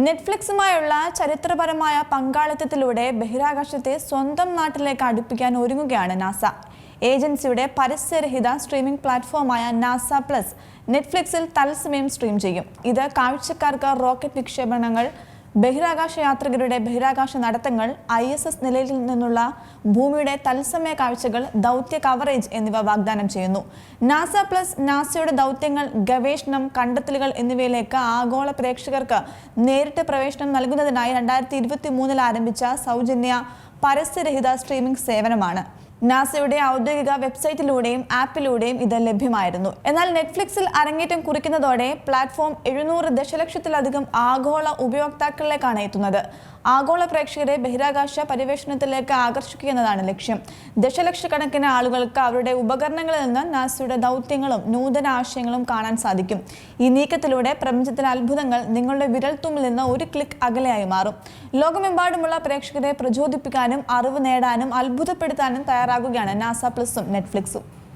നെറ്റ്ഫ്ലിക്സുമായുള്ള ചരിത്രപരമായ പങ്കാളിത്തത്തിലൂടെ ബഹിരാകാശത്തെ സ്വന്തം നാട്ടിലേക്ക് അടുപ്പിക്കാൻ ഒരുങ്ങുകയാണ് നാസ. ഏജൻസിയുടെ പരസ്യരഹിത സ്ട്രീമിംഗ് പ്ലാറ്റ്ഫോമായ നാസ പ്ലസ് നെറ്റ്ഫ്ലിക്സിൽ തത്സമയം സ്ട്രീം ചെയ്യും. ഇത് കാഴ്ചക്കാർക്ക് റോക്കറ്റ് വിക്ഷേപണങ്ങൾ, ബഹിരാകാശ യാത്രികരുടെ ബഹിരാകാശ നടത്തങ്ങൾ, ISS നിലയിൽ നിന്നുള്ള ഭൂമിയുടെ തത്സമയ കാഴ്ചകൾ, ദൗത്യ കവറേജ് എന്നിവ വാഗ്ദാനം ചെയ്യുന്നു. നാസ പ്ലസ് നാസയുടെ ദൗത്യങ്ങൾ, ഗവേഷണം, കണ്ടെത്തലുകൾ എന്നിവയിലേക്ക് ആഗോള പ്രേക്ഷകർക്ക് നേരിട്ട് പ്രവേശനം നൽകുന്നതിനായി 2023 ആരംഭിച്ച സൗജന്യ പരസ്യരഹിത സ്ട്രീമിംഗ് സേവനമാണ്. നാസയുടെ ഔദ്യോഗിക വെബ്സൈറ്റിലൂടെയും ആപ്പിലൂടെയും ഇത് ലഭ്യമായിരുന്നു. എന്നാൽ നെറ്റ്ഫ്ലിക്സിൽ അരങ്ങേറ്റം കുറിക്കുന്നതോടെ പ്ലാറ്റ്ഫോം 700 ദശലക്ഷത്തിലധികം ആഗോള ഉപയോക്താക്കളിലേക്കാണ് എത്തുന്നത്. ആഗോള പ്രേക്ഷകരെ ബഹിരാകാശ പര്യവേഷണത്തിലേക്ക് ആകർഷിക്കുക എന്നതാണ് ലക്ഷ്യം. ദശലക്ഷക്കണക്കിന് ആളുകൾക്ക് അവരുടെ ഉപകരണങ്ങളിൽ നിന്ന് നാസയുടെ ദൗത്യങ്ങളും നൂതന ആശയങ്ങളും കാണാൻ സാധിക്കും. ഈ നീക്കത്തിലൂടെ പ്രപഞ്ചത്തിലെ അത്ഭുതങ്ങൾ നിങ്ങളുടെ വിരൽത്തുമ്പിൽ നിന്ന് ഒരു ക്ലിക്ക് അകലെയായി മാറും. ലോകമെമ്പാടുമുള്ള പ്രേക്ഷകരെ പ്രചോദിപ്പിക്കാനും അറിവ് നേടാനും അത്ഭുതപ്പെടുത്താനും തയ്യാറാകുകയാണ് നാസ പ്ലസും നെറ്റ്ഫ്ലിക്സും.